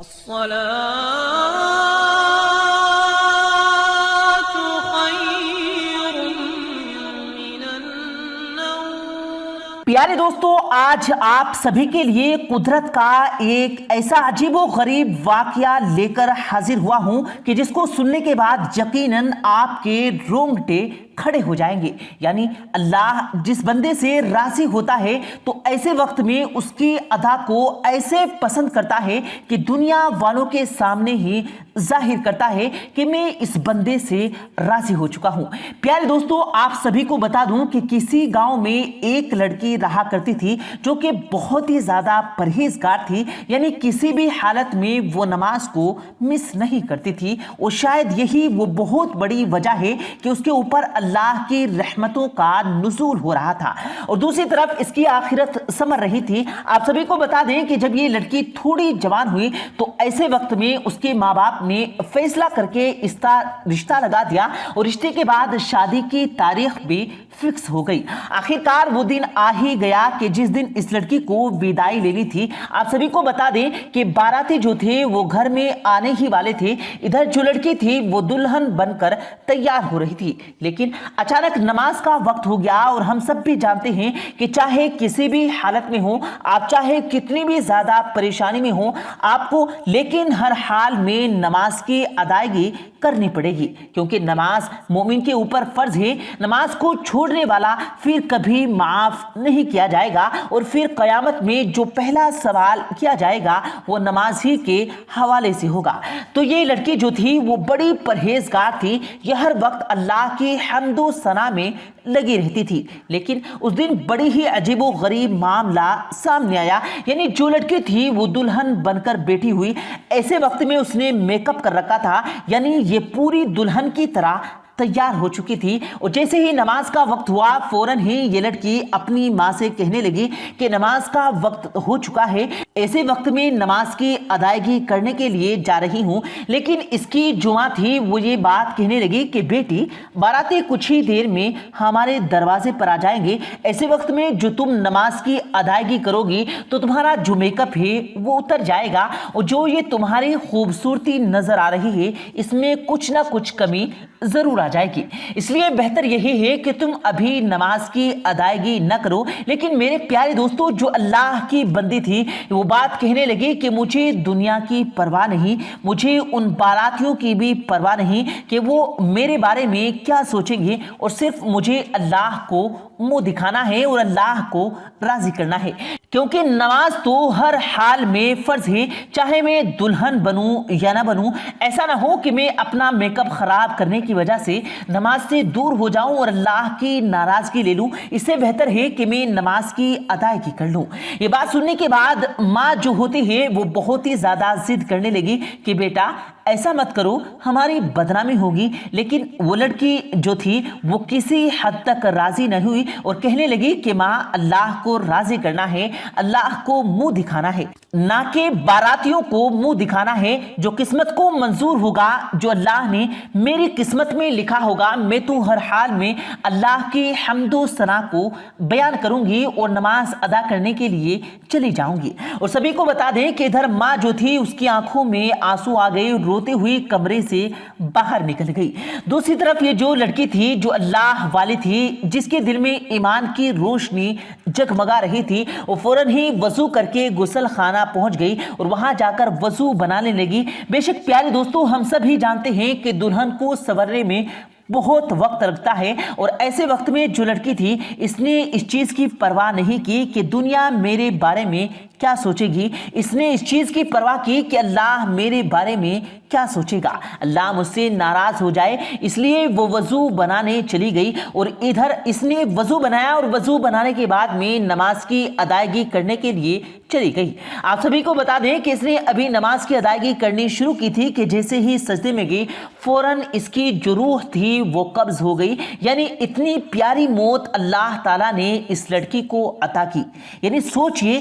الصلاة خير من النوم۔ پیارے دوستو، آج آپ سبھی کے لیے قدرت کا ایک ایسا عجیب و غریب واقعہ لے کر حاضر ہوا ہوں کہ جس کو سننے کے بعد یقیناً آپ کے رونگٹے کھڑے ہو جائیں گے۔ یعنی اللہ جس بندے سے راضی ہوتا ہے تو ایسے وقت میں اس کی ادا کو ایسے پسند کرتا ہے کہ دنیا والوں کے سامنے ہی ظاہر کرتا ہے کہ میں اس بندے سے راضی ہو چکا ہوں۔ پیارے دوستو، آپ سبھی کو بتا دوں کہ کسی گاؤں میں ایک لڑکی رہا کرتی تھی جو کہ بہت ہی زیادہ پرہیزگار تھی، یعنی کسی بھی حالت میں وہ نماز کو مس نہیں کرتی تھی، اور شاید یہی وہ بہت بڑی وجہ ہے کہ اس کے اوپر اللہ کی رحمتوں کا نزول ہو رہا تھا، اور دوسری طرف اس کی آخرت سمر رہی تھی۔ آپ سبھی کو بتا دیں کہ جب یہ لڑکی تھوڑی جوان ہوئی تو ایسے وقت میں اس کے ماں باپ نے فیصلہ کر کے اس کا رشتہ لگا دیا، اور رشتے کے بعد شادی کی تاریخ بھی فکس ہو گئی۔ آخرکار وہ دن آ ہی گیا کہ جس دن اس لڑکی کو ودائی لینی تھی۔ آپ سبھی کو بتا دیں کہ باراتی جو تھے وہ گھر میں آنے ہی والے تھے، ادھر جو لڑکی تھی وہ دلہن بن کر تیار ہو رہی تھی، لیکن اچانک نماز کا وقت ہو گیا، اور ہم سب بھی جانتے ہیں کہ چاہے کسی بھی حالت میں ہو آپ، چاہے کتنی بھی زیادہ پریشانی میں ہو آپ کو، لیکن ہر حال میں نماز کی ادائیگی کرنی پڑے گی، کیونکہ نماز مومن کے اوپر فرض ہے۔ نماز کو چھوڑنے والا پھر کبھی معاف نہیں کیا جائے گا، اور پھر قیامت میں جو پہلا سوال کیا جائے گا وہ نماز ہی کے حوالے سے ہوگا۔ تو یہ لڑکی جو تھی وہ بڑی پرہیزگار تھی، یہ ہر وقت اللہ کی حمد و ثنا میں لگی رہتی تھی، لیکن اس دن بڑی ہی عجیب و غریب معاملہ سامنے آیا۔ یعنی جو لڑکی تھی وہ دلہن بن کر بیٹھی ہوئی، ایسے وقت میں اس نے میک اپ کر رکھا تھا، یعنی یہ پوری دلہن کی طرح تیار ہو چکی تھی، اور جیسے ہی نماز کا وقت ہوا فوراً ہی یہ لڑکی اپنی ماں سے کہنے لگی کہ نماز کا وقت ہو چکا ہے، ایسے وقت میں نماز کی ادائیگی کرنے کے لیے جا رہی ہوں۔ لیکن اس کی جو ماں تھی وہ یہ بات کہنے لگی کہ بیٹی، باراتی کچھ ہی دیر میں ہمارے دروازے پر آ جائیں گے، ایسے وقت میں جو تم نماز کی ادائیگی کرو گی تو تمہارا جو میک اپ ہے وہ اتر جائے گا، اور جو یہ تمہاری خوبصورتی نظر آ رہی ہے اس میں کچھ نہ کچھ کمی ضرور آ جائے گی، اس لیے بہتر یہی ہے کہ تم ابھی نماز کی ادائیگی نہ کرو۔ لیکن میرے پیارے دوستو، جو اللہ کی بندی تھی وہ بات کہنے لگی کہ مجھے دنیا کی پرواہ نہیں، مجھے ان باراتیوں کی بھی پرواہ نہیں کہ وہ میرے بارے میں کیا سوچیں گے، اور صرف مجھے اللہ کو منہ دکھانا ہے اور اللہ کو راضی کرنا ہے، کیونکہ نماز تو ہر حال میں فرض ہے، چاہے میں دلہن بنوں یا نہ بنوں۔ ایسا نہ ہو کہ میں اپنا میک اپ خراب کرنے کی وجہ سے نماز سے دور ہو جاؤں اور اللہ کی ناراضگی لے لوں، اس سے بہتر ہے کہ میں نماز کی ادائیگی کر لوں۔ یہ بات سننے کے بعد ماں جو ہوتی ہے وہ بہت ہی زیادہ ضد کرنے لگی کہ بیٹا ایسا مت کرو، ہماری بدنامی ہوگی۔ لیکن وہ لڑکی جو تھی وہ کسی حد تک راضی نہیں ہوئی، اور کہنے لگی کہ ماں، اللہ کو راضی کرنا ہے، اللہ کو منہ دکھانا ہے، نہ کہ باراتیوں کو منہ دکھانا ہے۔ جو قسمت کو منظور ہوگا، جو اللہ نے میری قسمت میں لکھا ہوگا، میں تو ہر حال میں اللہ کی حمد و ثنا کو بیان کروں گی اور نماز ادا کرنے کے لیے چلی جاؤں گی۔ اور سبھی کو بتا دیں کہ ادھر ماں جو تھی اس کی آنکھوں میں آنسو آ گئے، روتے ہوئی کمرے سے باہر نکل گئی۔ دوسری طرف یہ جو لڑکی تھی جو اللہ والی تھی، جس کے دل میں ایمان کی روشنی جگمگا رہی تھی، وہ فوراً ہی وضو کر کے غسل خانہ پہنچ گئی اور وہاں جا کر وضو بنانے لگی۔ بے شک پیارے دوستو، ہم سب ہی جانتے ہیں کہ دلہن کو سنورنے میں بہت وقت لگتا ہے، اور ایسے وقت میں جو لڑکی تھی اس نے اس چیز کی پرواہ نہیں کی کہ دنیا میرے بارے میں کیا سوچے گی، اس نے اس چیز کی پرواہ کی کہ اللہ میرے بارے میں کیا سوچے گا، اللہ مجھ سے ناراض ہو جائے، اس لیے وہ وضو بنانے چلی گئی۔ اور ادھر اس نے وضو بنایا، اور وضو بنانے کے بعد میں نماز کی ادائیگی کرنے کے لیے چلی گئی۔ آپ سبھی کو بتا دیں کہ اس نے ابھی نماز کی ادائیگی کرنی شروع کی تھی کہ جیسے ہی سجدے میں گئی فوراً اس کی جو روح تھی وہ قبض ہو گئی۔ یعنی اتنی پیاری موت اللہ تعالیٰ نے اس لڑکی کو عطا کی۔ یعنی سوچئے